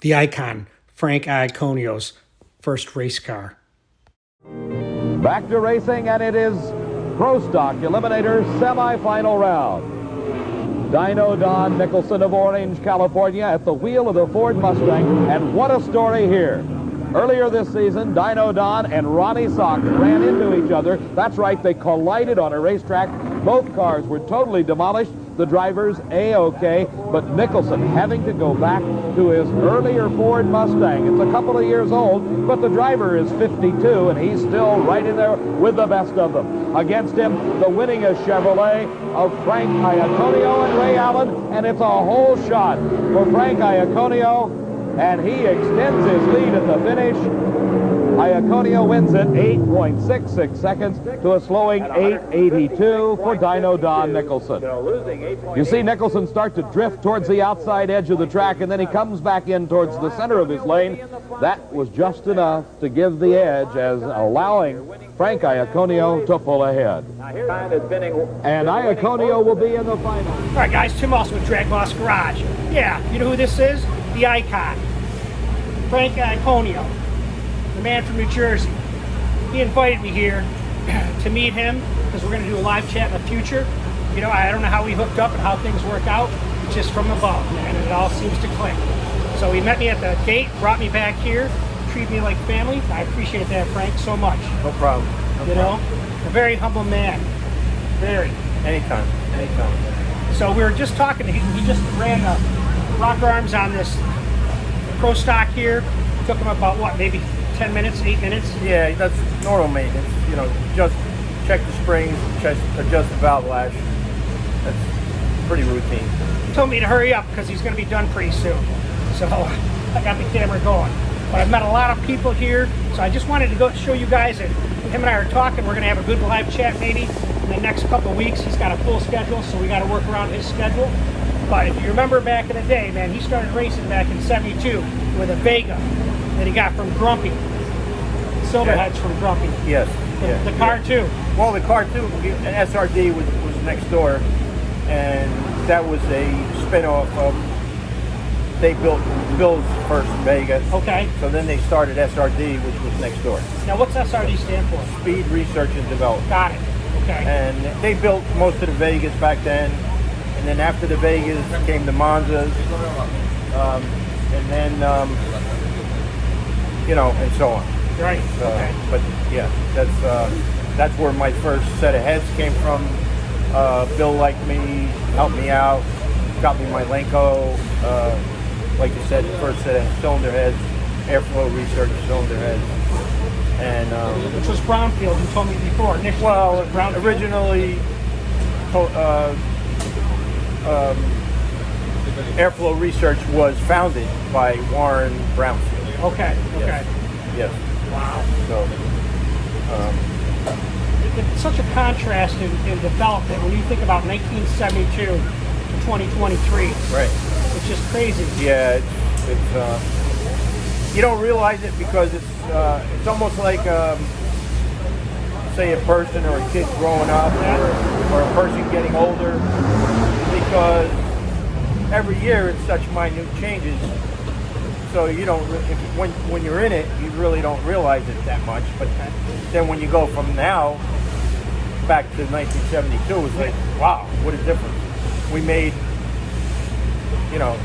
the icon, Frank Iaconio's first race car. Back to racing, and it is Pro Stock Eliminator semi-final round. Dino Don Nicholson of Orange, California at the wheel of the Ford Mustang, and what a story here. Earlier this season, Dino Don and Ronnie Sox ran into each other. That's right, they collided on a racetrack. Both cars were totally demolished. The drivers A-OK, but Nicholson having to go back to his earlier Ford Mustang. It's a couple of years old, but the driver is 52, and he's still right in there with the best of them. Against him, the winningest Chevrolet of Frank Iaconio and Ray Allen, and it's a whole shot for Frank Iaconio, and he extends his lead at the finish. Iaconio wins it 8.66 seconds to a slowing 8.82 for Dino Don Nicholson. You see Nicholson start to drift towards the outside edge of the track, and then he comes back in towards the center of his lane. That was just enough to give the edge, as allowing Frank Iaconio to pull ahead. And Iaconio will be in the final. All right, guys, Tim Olson with DragBoss Garage. Yeah, you know who this is? The icon, Frank Iaconio, the man from New Jersey. He invited me here to meet him because we're going to do a live chat in the future. You know, I don't know how we hooked up and how things work out. It's just from above, man, and it all seems to click. So he met me at the gate, brought me back here, treated me like family. I appreciate that, Frank, so much. No problem. You know, a very humble man. Very. Anytime. So we were just talking. He just ran the rocker arms on this Pro Stock here. It took him about, what, maybe 10 minutes, 8 minutes? Yeah, that's normal maintenance. You know, just check the springs, adjust the valve lash. That's pretty routine. He told me to hurry up because he's going to be done pretty soon. So I got the camera going. But I've met a lot of people here, so I just wanted to go show you guys that him and I are talking. We're going to have a good live chat maybe in the next couple of weeks. He's got a full schedule, so we got to work around his schedule. But if you remember back in the day, man, he started racing back in '72 with a Vega that he got from Grumpy. Silverheads from Grumpy. Yes. The car too. Well, the car too, an SRD was next door, and that was a spin-off of, they built Bill's first Vega. Okay. So then they started SRD, which was next door. Now what's SRD stand for? Speed Research and Development. Got it. Okay. And they built most of the Vegas back then. And then after the Vegas came the Monzas, and then, you know, and so on. Right. Okay. But yeah, that's where my first set of heads came from. Bill liked me, helped me out, got me my Lenko, like you said, the first set of cylinder heads, airflow research cylinder heads. And which was Brownfield, you told me before. Initially, well, Brownfield? originally, Airflow Research was founded by Warren Brownfield. Okay. Yes. Wow. So, it's such a contrast in development when you think about 1972 to 2023. Right. It's just crazy. Yeah, it's you don't realize it because it's almost like say a person or a kid growing up or a person getting older, because every year it's such minute changes, so you don't when you're in it, you really don't realize it that much. But then when you go from now back to 1972, it's like, wow, what a difference. We made, you know,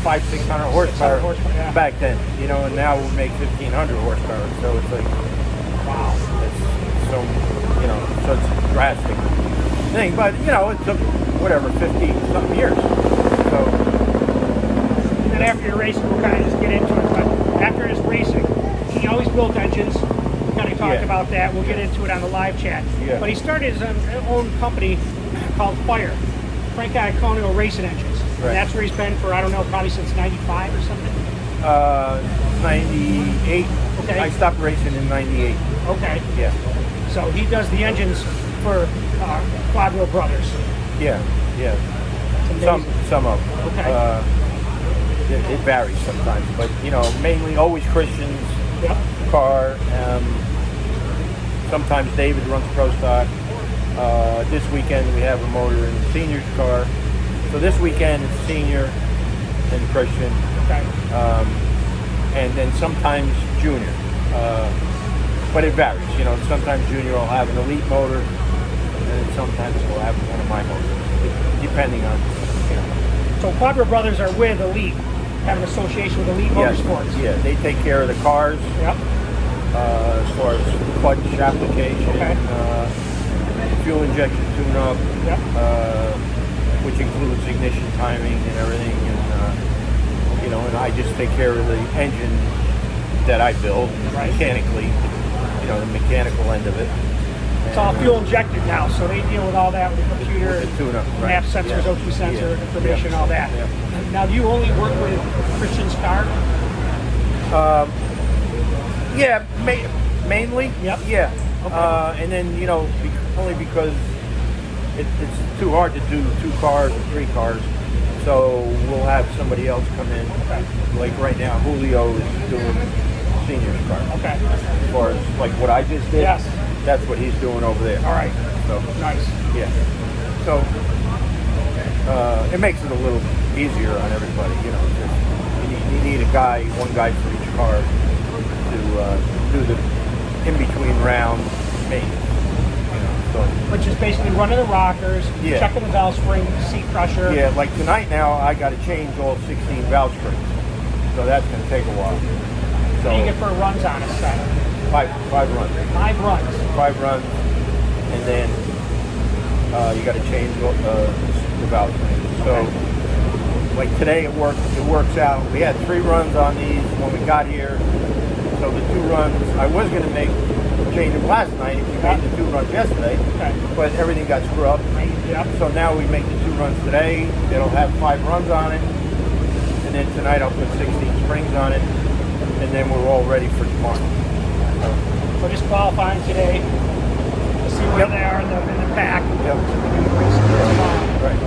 500-600 horsepower back then, you know, and now we make 1,500 horsepower. So it's like, wow, it's so, you know, such a drastic thing. But you know, it took whatever 50-something years. So, and then after your racing, we'll kind of just get into it. But after his racing, he always built engines. We kind of talked about that. We'll get into it on the live chat. Yeah. But he started his own company called Fire, Frank Iaconio Racing Engines. Right. And that's where he's been for, I don't know, probably since '95 or something. 98. Okay. I stopped racing in 98. Okay. Yeah. So he does the engines for Cuadra Brothers. Yeah. Some of them. Okay. It varies sometimes, but you know, mainly always Christian's car. Sometimes David runs Pro Stock. This weekend we have a motor in the senior's car. So this weekend it's senior and Christian. Okay. And then sometimes Junior. But it varies, you know. Sometimes Junior will have an Elite motor, and then sometimes we'll have one of my motors, depending on, you know. So Quadra Brothers are with Elite, have an association with Elite Yes, Motorsports. yeah, they take care of the cars. Yep. As far as clutch application, Okay. Fuel injection tune-up, Yep. which includes ignition timing and everything, and you know, and I just take care of the engine that I build Right. mechanically, you know, the mechanical end of it. It's all fuel injected now, so they deal with all that with the computer, With the tune-up, right. map sensors, Yeah. O2 sensor, Yeah. information, Yeah. all that. Yeah. Now, do you only work with Christian's car? Yeah, mainly. Yep. Yeah. Okay. And then, you know, only because it's too hard to do 2 cars or 3 cars, so we'll have somebody else come in. Okay. Like right now, Julio is doing Senior's car. Okay. As far as like what I just did, Yes. that's what he's doing over there. All right. So Nice. yeah. So it makes it a little easier on everybody, you know. You need a guy, one guy for each car to do the in-between round maintenance. You know, so Which is basically running the rockers, Yeah. checking the valve spring, seat pressure. yeah, like tonight now, I got to change all 16 valve springs, so that's going to take a while. What do you So get for runs on a set? five runs, 5 runs. 5 runs, and then you got to change the valve springs. So like today, it works out. We had 3 runs on these when we got here. So the 2 runs, I was going to change them last night if you made the 2 runs yesterday, Okay. but everything got screwed up. Yep. So now we make the 2 runs today. It'll have 5 runs on it, and then tonight I'll put 16 springs on it, and then we're all ready for tomorrow. So just qualifying today to see where they are in the pack. Yep. And the race tomorrow. Right.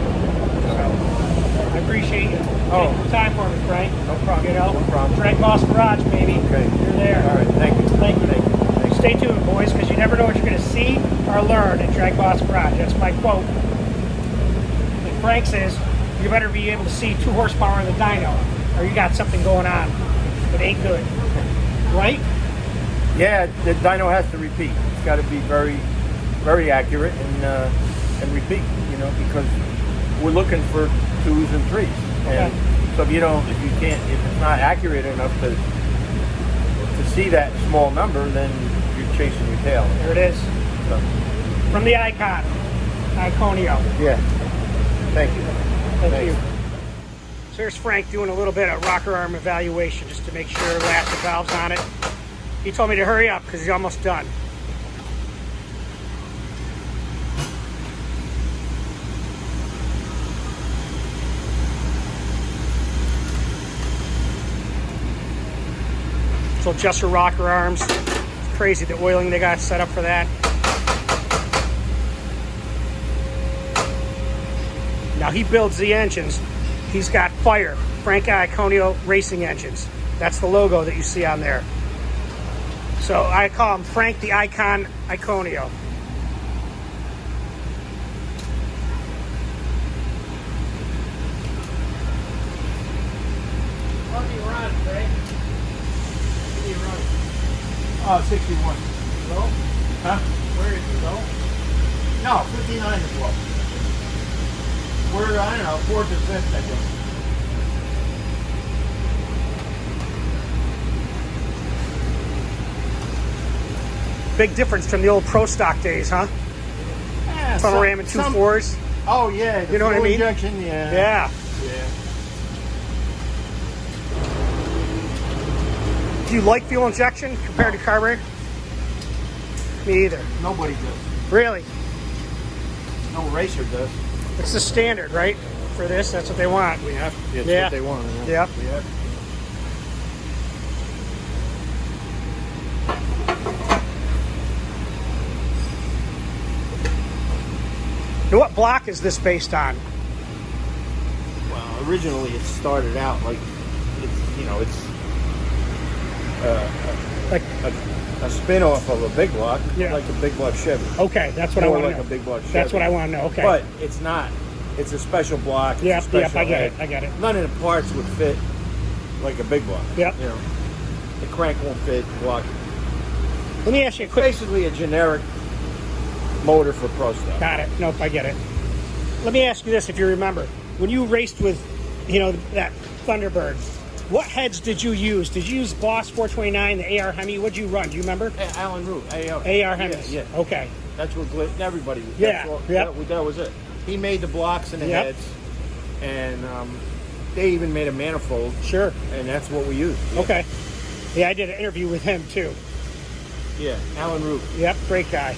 So I appreciate you Oh. taking the time for me, Frank. No problem. You know, No problem. DragBoss Garage, baby. Okay. You're there. All right. Thank you. Thank you. Thank you. Thank you. Stay tuned, boys, because you never know what you're going to see or learn at DragBoss Garage. That's my quote. And Frank says, you better be able to see 2 horsepower in the dyno, or you got something going on that ain't good. Right? Yeah, the dyno has to repeat. It's got to be very, very accurate and repeat. You know, because we're looking for 2s and 3s, and so if it's not accurate enough to see that small number, then you're chasing your tail. There it is. So, From the Icon, Iaconio. yeah. Thank you. Thank Thanks. you. So here's Frank doing a little bit of rocker arm evaluation just to make sure last the valves on it. He told me to hurry up because he's almost done. So adjust your rocker arms. It's crazy the oiling they got set up for that. Now he builds the engines. He's got Fire, Frank Iaconio racing engines. That's the logo that you see on there. So I call him Frank the Icon Iaconio. What do you run, Frank? What do you run? 61. Low? Huh? Where is he, low? No, 59 is low. We're, I don't know, 4th or 5th, I think. Big difference from the old Pro Stock days, huh? Yeah, Tunnel ram and 2.4s. Oh, yeah. The You know what I fuel mean? Injection, yeah. Yeah. Yeah. Do you like fuel injection compared to carburetor? Me either. Nobody does. Really? No racer does. It's the standard, right? For this, that's what they want. We have. It's Yeah. what they want. Yeah. We have. Now, what block is this based on? Well, originally it started out like it's Like, a spin-off of a big block, Yeah. like a big block Chevy. okay, that's what I More want like to a know. big block Chevy. That's what I want to know. Okay. But it's not. It's a special block. It's a Yep, special I get head. it. I get it. None of the parts would fit like a big block. Yep. You know, the crank won't fit block. Let me ask you a quick. Basically a generic motor for pro stuff. Got it. Nope, I get it. Let me ask you this, if you remember, when you raced with, that Thunderbird, what heads did you use? Did you use Boss 429, the AR Hemi? What'd you run? Do you remember? Alan Root. AR Hemis. Yeah. Okay. That's what everybody. Yeah. That was it. He made the blocks and the Yep. heads, and they even made a manifold. Sure. And that's what we used. Yeah. Okay. Yeah, I did an interview with him too. Yeah, Alan Root. Yep, great guy.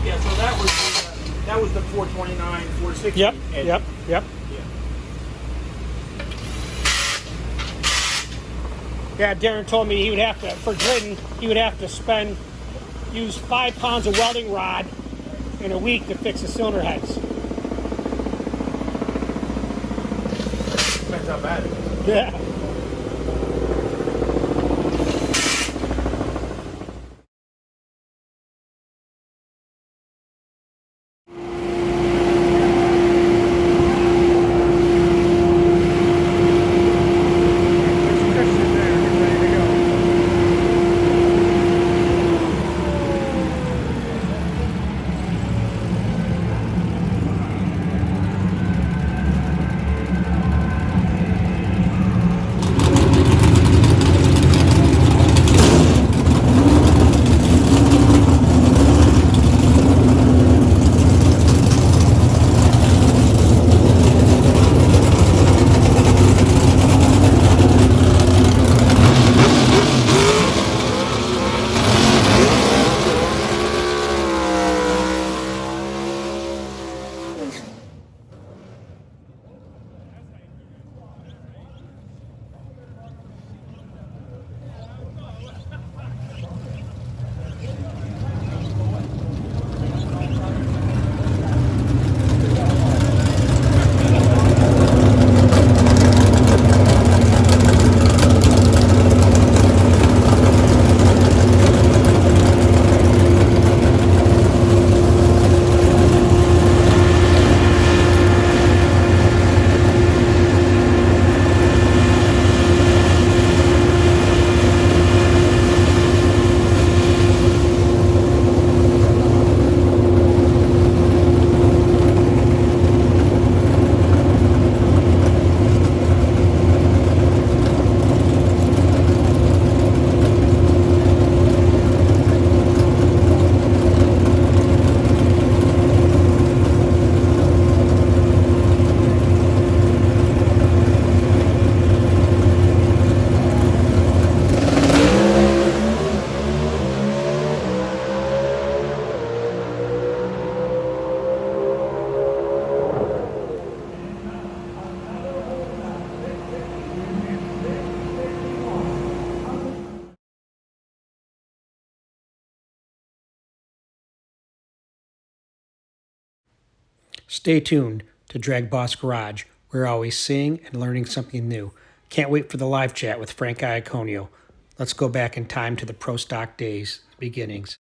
Yeah, so that was the 429, 460. Yep, engine. yep. Yeah. Yeah, Darren told me he would have to, for Glidden, he would have to use 5 pounds of welding rod in a week to fix the cylinder heads. Depends how bad it is. Yeah. Stay tuned to DragBoss Garage. We're always seeing and learning something new. Can't wait for the live chat with Frank Iaconio. Let's go back in time to the Pro Stock days, beginnings.